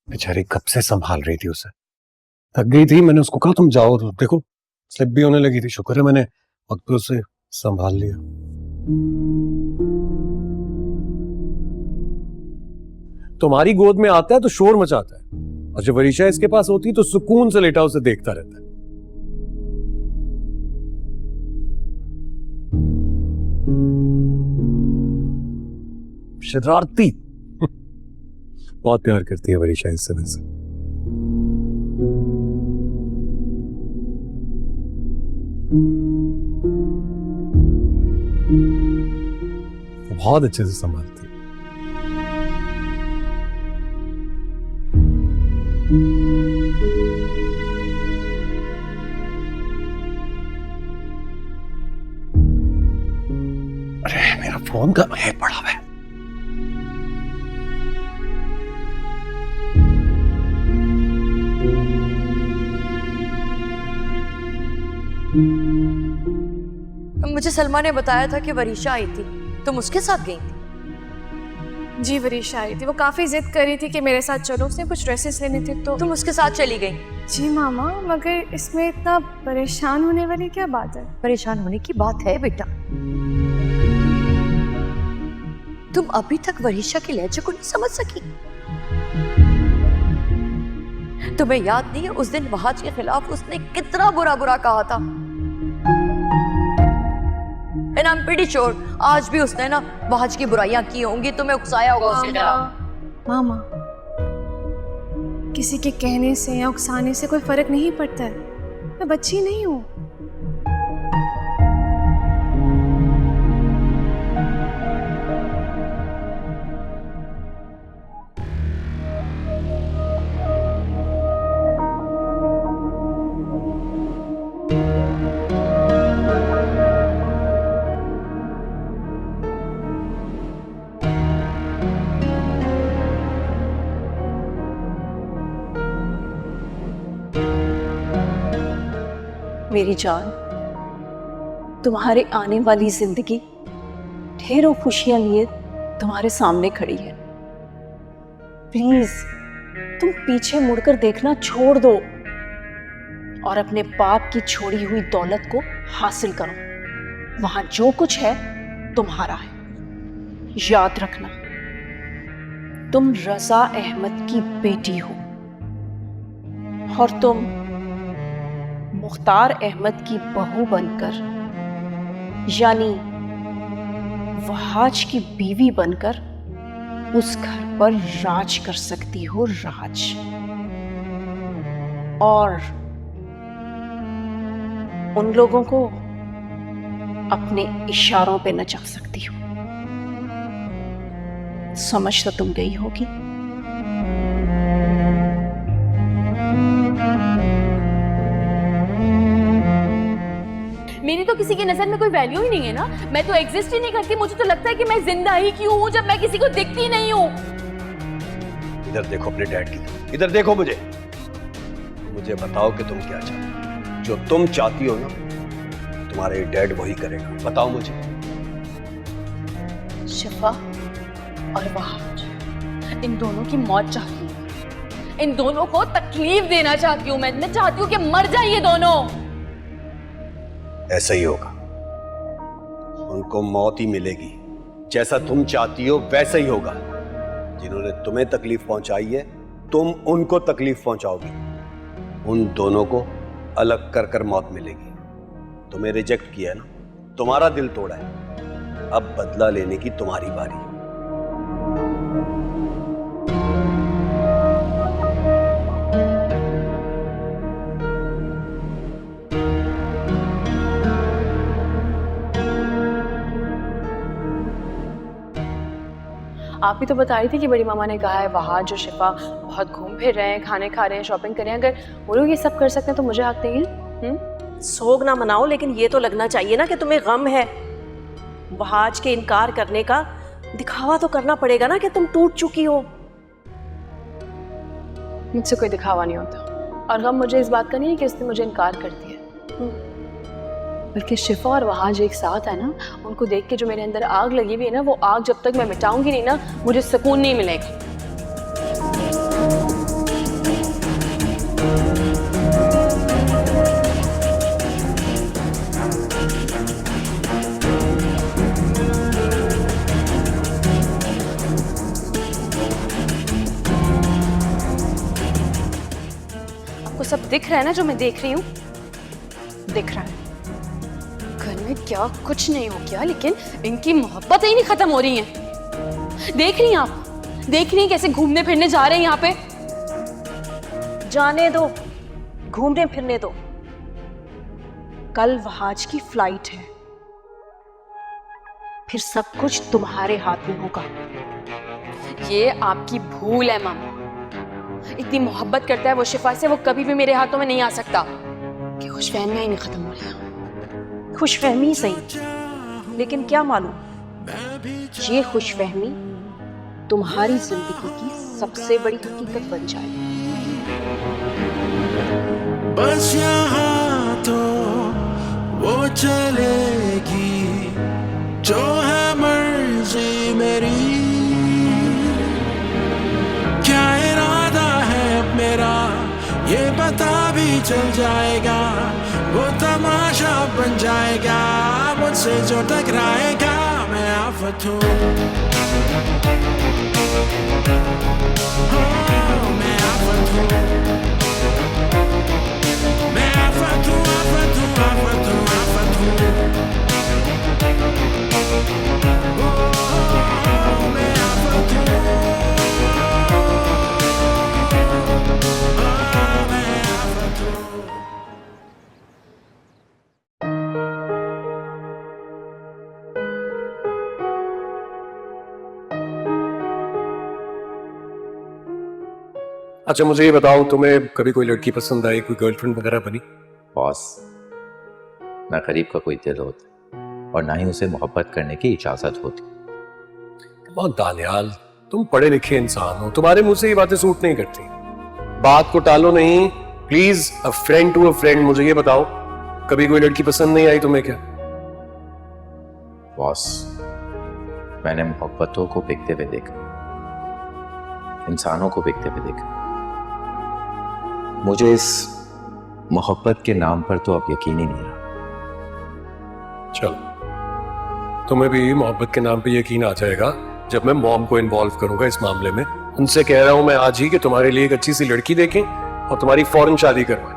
बेचारी कब से संभाल रही थी उसे, थक गई थी। मैंने उसको कहा तुम जाओ, तो देखो स्लिप भी होने लगी थी। शुक्र है मैंने वक्त पे उसे संभाल लिया। तुम्हारी गोद में आता है तो शोर मचाता है, और जब वरीशा इसके पास होती है तो सुकून से लेटा उसे देखता रहता है। शरारती। बहुत प्यार करती है वरीशा इस समय से। बहुत अच्छे से संभालती है। अरे मेरा फोन कब है पड़ा हुआ है। मुझे सलमा ने बताया था कि वरीशा आई थी, तुम उसके साथ गई थी? जी वरीशा आई थी, वो काफी जिद कर रही थी कि मेरे साथ चलो, उसने कुछ ड्रेसेस लेने थे तो। तुम उसके साथ चली गई? जी मामा, मगर इसमें इतना परेशान होने वाली क्या बात है? परेशान होने की बात है बेटा। तुम अभी तक वरीशा के लहजे को नहीं समझ सकी? तुम्हें याद नहीं है उस दिन वहाज के खिलाफ उसने कितना बुरा बुरा कहा था? And I'm pretty sure आज भी उसने ना वहाज की बुराइयां की होंगी, तुम्हें उकसाया होगा उसके खिलाफ। मामा, किसी के कहने से या उकसाने से कोई फर्क नहीं पड़ता है। मैं बच्ची नहीं हूँ। मेरी जान, तुम्हारे आने वाली जिंदगी ढेरों खुशियां लिए तुम्हारे सामने खड़ी है। प्लीज तुम पीछे मुड़कर देखना छोड़ दो और अपने बाप की छोड़ी हुई दौलत को हासिल करो। वहां जो कुछ है तुम्हारा है। याद रखना, तुम रजा अहमद की बेटी हो और तुम मुख्तार अहमद की बहू बनकर, यानी वहाज की बीवी बनकर उस घर पर राज कर सकती हो, राज। और उन लोगों को अपने इशारों पे नचा सकती हो। समझ तो तुम गई होगी। मेरी तो किसी की नजर में कोई वैल्यू ही नहीं है ना। मैं तो एग्जिस्ट ही नहीं करती। मुझे तो लगता है कि मैं जिंदा ही क्यों हूं जब मैं किसी को दिखती नहीं हूं। इधर देखो अपने डैड की, इधर देखो मुझे बताओ कि तुम क्या चाहती हो। जो तुम चाहती हो ना, तुम्हारे डैड वही करेगा। बताओ मुझे। शिफा और वहाज, इन दोनों की मौत चाहती हूँ। इन दोनों को तकलीफ देना चाहती हूँ। मैं चाहती हूँ कि मर जाए ये दोनों। ऐसा ही होगा, उनको मौत ही मिलेगी। जैसा तुम चाहती हो वैसा ही होगा। जिन्होंने तुम्हें तकलीफ पहुंचाई है, तुम उनको तकलीफ पहुंचाओगी। उन दोनों को अलग कर कर मौत मिलेगी। तुम्हें रिजेक्ट किया है ना, तुम्हारा दिल तोड़ा है। अब बदला लेने की तुम्हारी बारी। आप ही तो बता रही थी कि बड़ी मामा ने कहा है वहाज और शिफा बहुत घूम फिर रहे हैं, खाने खा रहे हैं, शॉपिंग कर रहे हैं। अगर वो लोग ये सब कर सकते हैं तो मुझे हक नहीं है? सोग ना मनाओ, लेकिन ये तो लगना चाहिए ना कि तुम्हें गम है। वहाज के इनकार करने का दिखावा तो करना पड़ेगा ना कि तुम टूट चुकी हो। मुझसे कोई दिखावा नहीं होता, और गम मुझे इस बात का नहीं है कि उसने मुझे इनकार कर दिया, बल्कि शिफा और वहाज एक साथ है ना, उनको देख के जो मेरे अंदर आग लगी हुई है ना, वो आग जब तक मैं मिटाऊंगी नहीं ना, मुझे सुकून नहीं मिलेगा। दिख रहा है ना जो मैं देख रही हूँ? दिख रहा है। घर में क्या कुछ नहीं हो गया, लेकिन इनकी मोहब्बत ही नहीं खत्म हो रही है। देख रही हैं आप? देख रही हैं कैसे घूमने फिरने जा रहे हैं यहाँ पे? जाने दो, घूमने फिरने दो। कल वहाज की फ्लाइट है, फिर सब कुछ तुम्हारे हाथ में होगा। ये आपकी भूल है मामा। इतनी मोहब्बत करता है वो शिफा से, वो कभी भी मेरे हाथों में नहीं आ सकता। कि खुशफहमियां ही नहीं खत्म हो रही। खुशफहमी सही, लेकिन क्या मालूम ये खुशफहमी तुम्हारी जिंदगी की सबसे बड़ी हकीकत बन जाए। बस यहाँ तो वो चलेगी जो है मर्जी मेरी। क्या इरादा है अब मेरा ये पता भी चल जाएगा। वो तमाशा बन जाएगा, मुझसे जो टकराएगा मैं आफत हूँ। मैं आफत हूँ, मैं आफत हूँ, आफत हूँ, आफत हूँ, आफत हूँ। मैं आफत हूँ, मैं आफत हूँ। अच्छा मुझे ये बताओ, तुम्हें कभी कोई लड़की पसंद आई, कोई गर्लफ्रेंड वगैरह बनी? बॉस, ना गरीब का कोई दिल होता और ना ही उसे मोहब्बत करने की इजाजत होती। बहुत दानियाल, तुम पढ़े लिखे इंसान हो, तुम्हारे मुंह से ये बातें सूट नहीं करती। बात को टालो नहीं, please, a friend to a friend, मुझे ये बताओ कभी कोई लड़की पसंद नहीं आई तुम्हें क्या? बॉस, मैंने मोहब्बतों को बिकते हुए देखा, इंसानों को बिकते हुए देखा। मुझे इस मोहब्बत के नाम पर तो अब यकीन ही नहीं रहा। चलो, तुम्हें भी मोहब्बत के नाम पे यकीन आ जाएगा जब मैं मॉम को इन्वॉल्व करूंगा इस मामले में। उनसे कह रहा हूं मैं आज ही कि तुम्हारे लिए एक अच्छी सी लड़की देखें और तुम्हारी फौरन शादी करवाएं।